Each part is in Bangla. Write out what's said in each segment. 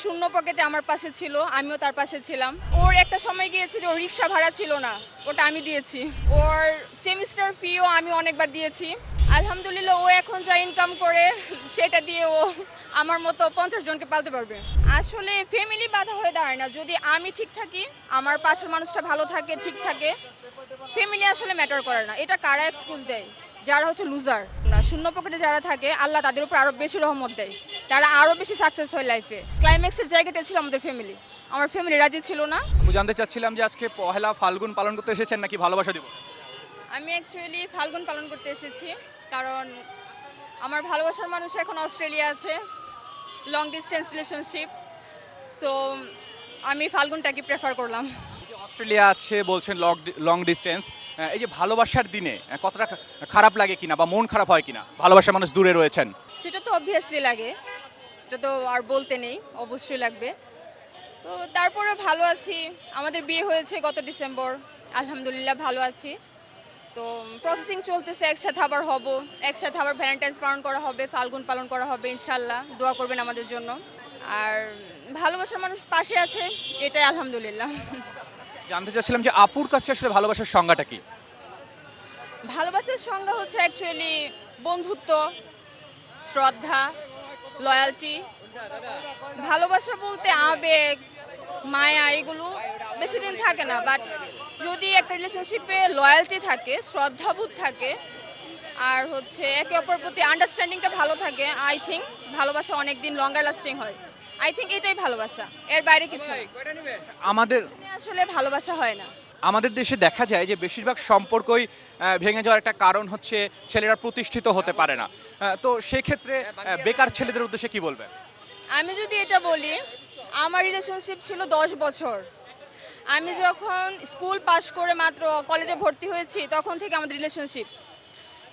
শূন্য পকেটে আমার পাশে ছিল, আমিও তার পাশে ছিলাম। ওর একটা সময় গিয়েছে যে ওর রিক্সা ভাড়া ছিল না, ওটা আমি দিয়েছি। ওর সেমিস্টার ফিও আমি অনেকবার দিয়েছি। আলহামদুলিল্লাহ ও এখন যা ইনকাম করে সেটা দিয়ে ও আমার মতো 50 জনকে পালতে পারবে। আসলে ফ্যামিলি বাধা হয়ে দাঁড়ায় না, যদি আমি ঠিক থাকি, আমার পাশের মানুষটা ভালো থাকে, ঠিক থাকে, ফ্যামিলি আসলে ম্যাটার করে না। এটা কারা এক্সকিউজ দেয়? যারা হচ্ছে লুজার না, শূন্য পকেটে যারা থাকে আল্লাহ তাদের উপর আরো বেশি রহমত দেয়, তারা আরো বেশি সাকসেস হয় লাইফে। ক্লাইম্যাক্সের জায়গাটা ছিল আমাদের ফ্যামিলি, আমার ফ্যামিলি রাজি ছিল না। আমি জানতে চাচ্ছিলাম যে আজকে পহেলা ফাল্গুন পালন করতে এসেছেন নাকি ভালোবাসা দিব? আমি অ্যাকচুয়ালি ফাল্গুন পালন করতে এসেছি, কারণ আমার ভালোবাসার মানুষ এখন অস্ট্রেলিয়া আছে, লং ডিস্টেন্স রিলেশনশিপ। সো আমি ফাল্গুনটাকে প্রেফার করলাম। এই যে অস্ট্রেলিয়া আছে বলছেন লং ডিস্টেন্স, এই যে ভালোবাসার দিনে কতটা খারাপ লাগে কিনা বা মন খারাপ হয় কিনা, ভালোবাসার মানুষ দূরে রয়েছেন? সেটা তো অবভিয়াসলি লাগে, এটা তো আর বলতে নেই, অবশ্যই লাগবে। তো তারপরে ভালো আছি, আমাদের বিয়ে হয়েছে গত ডিসেম্বর, আলহামদুলিল্লাহ ভালো আছি। তো প্রসেসিং চলতেছে, একসাথে আবার হব, একসাথে আবার ভ্যালেন্টাইন্স পালন করা হবে, ফাল্গুন পালন করা হবে ইনশাল্লাহ। দোয়া করবেন আমাদের জন্য। আর ভালোবাসার মানুষ পাশে আছে, এটাই আলহামদুলিল্লাহ। জানতে চাচ্ছিলাম যে আপুর কাছে আসলে ভালোবাসার সংজ্ঞাটা কি? ভালোবাসার সংজ্ঞা হচ্ছে অ্যাকচুয়ালি বন্ধুত্ব, শ্রদ্ধা, লয়্যালটি। ভালোবাসা বলতে আবেগ, মায়া, এগুলো বেশি দিন থাকে না। বাট যদি একটা রিলেশনশিপে লয়্যালটি থাকে, শ্রদ্ধাবোধ থাকে, আর হচ্ছে একে অপরের প্রতি আন্ডারস্ট্যান্ডিংটা ভালো থাকে, আই থিঙ্ক ভালোবাসা অনেক দিন লঙ্গার লাস্টিং হয়। আই থিঙ্ক এটাই ভালোবাসা, এর বাইরে কিছু না। আমাদের আসলে ভালোবাসা হয় না। আমাদের দেশে দেখা যায় যে বেশিরভাগ সম্পর্কই ভেঙে যাওয়ার একটা কারণ হচ্ছে ছেলেরা প্রতিষ্ঠিত হতে পারে না। তো সেক্ষেত্রে বেকার ছেলেদের উদ্দেশ্যে কি বলবেন? আমি যদি এটা বলি, আমার রিলেশনশিপ ছিল 10 বছর। আমি যখন স্কুল পাশ করে মাত্র কলেজে ভর্তি হয়েছি তখন থেকে আমাদের রিলেশনশিপ।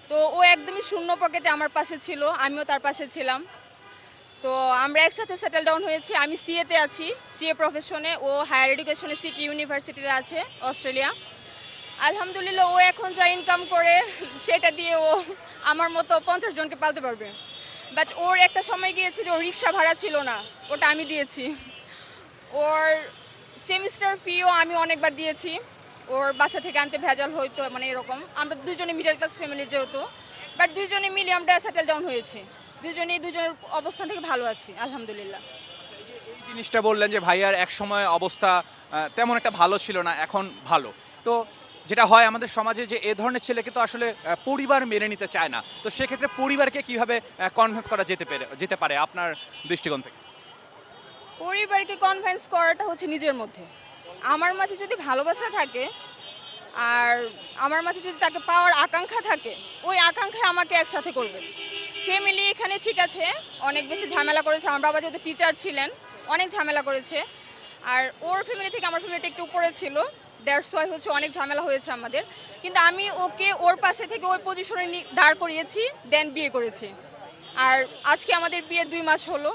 তো ও একদমই শূন্য পকেটে আমার পাশে ছিল, আমিও তার পাশে ছিলাম। তো আমরা একসাথে সেটেল ডাউন হয়েছি। আমি সিএতে আছি, সিএ প্রফেশনে, ও হায়ার এডুকেশনে সিকি ইউনিভার্সিটিতে আছে অস্ট্রেলিয়া। আলহামদুলিল্লাহ ও এখন যা ইনকাম করে সেটা দিয়ে ও আমার মতো 50 জনকে পালতে পারবে। বাট ওর একটা সময় গিয়েছে যে ওর রিক্সা ভাড়া ছিল না, ওটা আমি দিয়েছি। ওর সেমিস্টার ফিও আমি অনেকবার দিয়েছি, ওর বাসা থেকে আনতে ভেজাল হইতো, মানে এরকম। আমরা দুজনে মিডল ক্লাস ফ্যামিলির যেহেতু, বাট দুজনে মিলে আমরা সেটেল ডাউন হয়েছি। দুজনের অবস্থান থেকে ভালো আছি আলহামদুলিল্লাহ। এই জিনিসটা বললেন যে ভাইয়ার এক সময় অবস্থা তেমন একটা ভালো ছিল না, এখন ভালো। তো যেটা হয় আমাদের সমাজে যে এ ধরনের ছেলেকে তো আসলে পরিবার মেনে নিতে চায় না। তো সেক্ষেত্রে পরিবারকে কিভাবে কনভিন্স করা যেতে পারে আপনার দৃষ্টিকোণ থেকে? পরিবারকে কনভিন্স করাটা হচ্ছে নিজের মধ্যে। আমার মাঝে যদি ভালোবাসা থাকে আর আমার মাঝে যদি তাকে পাওয়ার আকাঙ্ক্ষা থাকে, ওই আকাঙ্ক্ষা আমাকে একসাথে করবে। ফ্যামিলি এখানে ঠিক আছে, অনেক বেশি ঝামেলা করেছে। আমার বাবা যেহেতু টিচার ছিলেন, অনেক ঝামেলা করেছে। আর ওর ফ্যামিলি থেকে আমার ফ্যামিলিটা একটু উপরে ছিল, দ্যাটস ওয়াই হচ্ছে অনেক ঝামেলা হয়েছে আমাদের। কিন্তু আমি ওকে ওর পাশে থেকে ওই পজিশনে দাঁড় করিয়েছি, দেন বিয়ে করেছি। আর আজকে আমাদের বিয়ের 2 মাস হলো।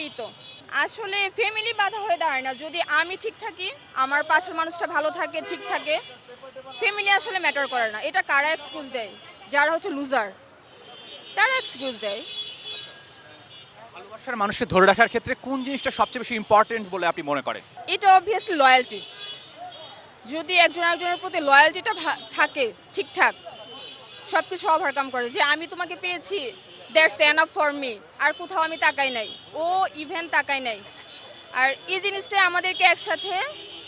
এই তো, আসলে ফ্যামিলি বাধা হয়ে দাঁড়ায় না, যদি আমি ঠিক থাকি, আমার পাশের মানুষটা ভালো থাকে, ঠিক থাকে, ফ্যামিলি আসলে ম্যাটার করে না। এটা কারা এক্সকিউজ দেয়? যারা হচ্ছে লুজার, তারা এক্সকিউজ দেয়। ভালোবাসার মানুষকে ধরে রাখার ক্ষেত্রে কোন জিনিসটা সবচেয়ে বেশি ইম্পর্টেন্ট বলে আপনি মনে করেন? এটা অবভিয়াসলি লয়্যালটি। যদি একজন একজনের প্রতি লয়্যালটিটা থাকে ঠিকঠাক, সব কিছু ওভারকাম করে, যে আমি তোমাকে পেয়েছি, দ্যাটস এনাফ ফর মি, আর কোথাও আমি তাকাই নাই, ও ইভেন তাকাই নাই। আর এই জিনিসটা আমাদেরকে একসাথে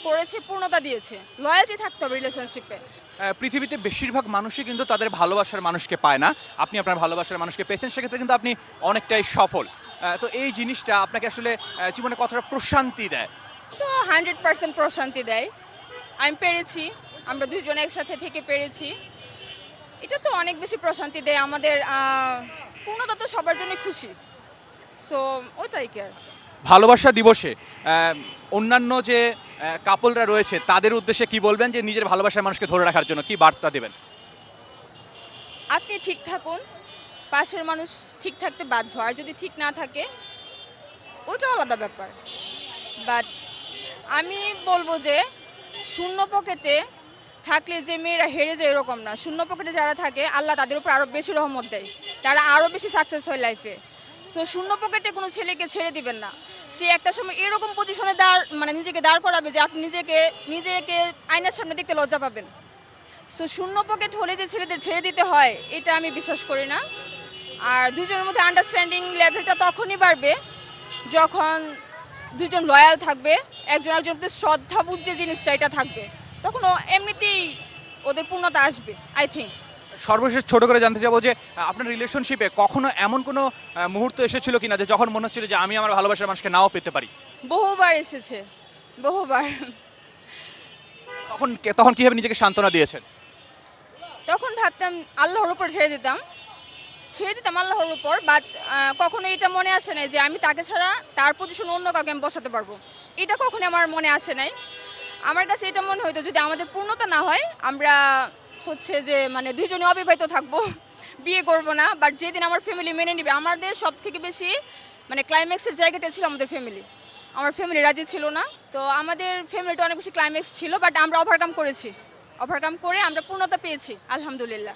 করেছে, পূর্ণতা দিয়েছে। লয়্যালটি থাকতে হবে রিলেশনশিপে। পৃথিবীতে বেশিরভাগ মানুষই কিন্তু তাদের ভালোবাসার মানুষকে পায় না। আপনি আপনার ভালোবাসার মানুষকে পেয়েছেন, সেক্ষেত্রে কিন্তু আপনি অনেকটাই সফল। তো এই জিনিসটা আপনাকে আসলে জীবনে কতটা প্রশান্তি দেয়? তো 100% প্রশান্তি দেয়। আমি পেরেছি, আমরা দুজনে একসাথে থেকে পেরেছি, এটা তো অনেক বেশি প্রশান্তি দেয় আমাদের। পূর্ণতা তো সবার জন্য খুশি, সো ওইটাই কি আর। ভালোবাসা দিবসে অন্যান্য যে কাপলরা রয়েছে তাদের উদ্দেশ্যে কি বলবেন, যে নিজের ভালোবাসার মানুষকে ধরে রাখার জন্য কি বার্তা দেবেন? আপনি ঠিক থাকুন, পাশের মানুষ ঠিক থাকতে বাধ্য, আর যদি ঠিক না থাকে ওটা আলাদা ব্যাপার। বাট আমি বলবো যে শূন্য পকেটে থাকলে যে মেয়েরা হেরে যায় এরকম না। শূন্য পকেটে যারা থাকে আল্লাহ তাদের উপর আরও বেশি রহমত দেয়, তারা আরও বেশি সাকসেস হয় লাইফে। সো শূন্য পকেটে কোনো ছেলেকে ছেড়ে দিবেন না। সে একটা সময় এরকম পজিশনে নিজেকে দাঁড় করাবে যে আপনি নিজেকে আয়নার সামনে দেখতে লজ্জা পাবেন। সো শূন্য পকেট হলে যে ছেলেদের ছেড়ে দিতে হয় এটা আমি বিশ্বাস করি না। আর দুজনের মধ্যে আন্ডারস্ট্যান্ডিং লেভেলটা তখনই বাড়বে যখন দুজন লয়াল থাকবে, একজন একজনের প্রতি শ্রদ্ধাবোধ যে জিনিসটা এটা থাকবে, তখন এমনিতেই ওদের পূর্ণতা আসবে আই থিঙ্ক। সর্বশেষ ছোট করে জানতে চাবো যে আপনার রিলেশনশিপে কখনো এমন কোনো মুহূর্ত এসেছিল কিনা যে যখন মনে হচ্ছিল যে আমি আমার ভালোবাসার মানুষকে নাও পেতে পারি? বহুবার এসেছে, বহুবার। তখন কিভাবে নিজেকে সান্ত্বনা দিয়েছেন? তখন ভাবতাম আল্লাহর উপর ছেড়ে দিতাম আল্লাহর উপর, বাট কখনো এটা মনে আসে নাই যে আমি তাকে ছাড়া তার পজিশন অন্য কাউকে আমি বসাতে পারবো। এটা কখনো আমার মনে আসে নাই। আমার কাছে এটা মনে হইতো যদি আমাদের পূর্ণতা না হয় আমরা হচ্ছে যে দুইজনে অবিবাহিত থাকবো, বিয়ে করবো না। বাট যেদিন আমার ফ্যামিলি মেনে নিবে, আমাদের সব থেকে বেশি ক্লাইম্যাক্সের জায়গাটা ছিল আমাদের ফ্যামিলি। আমার ফ্যামিলি রাজি ছিল না, তো আমাদের ফ্যামিলিটা অনেক বেশি ক্লাইম্যাক্স ছিল, বাট আমরা ওভারকাম করে আমরা পূর্ণতা পেয়েছি আলহামদুলিল্লাহ।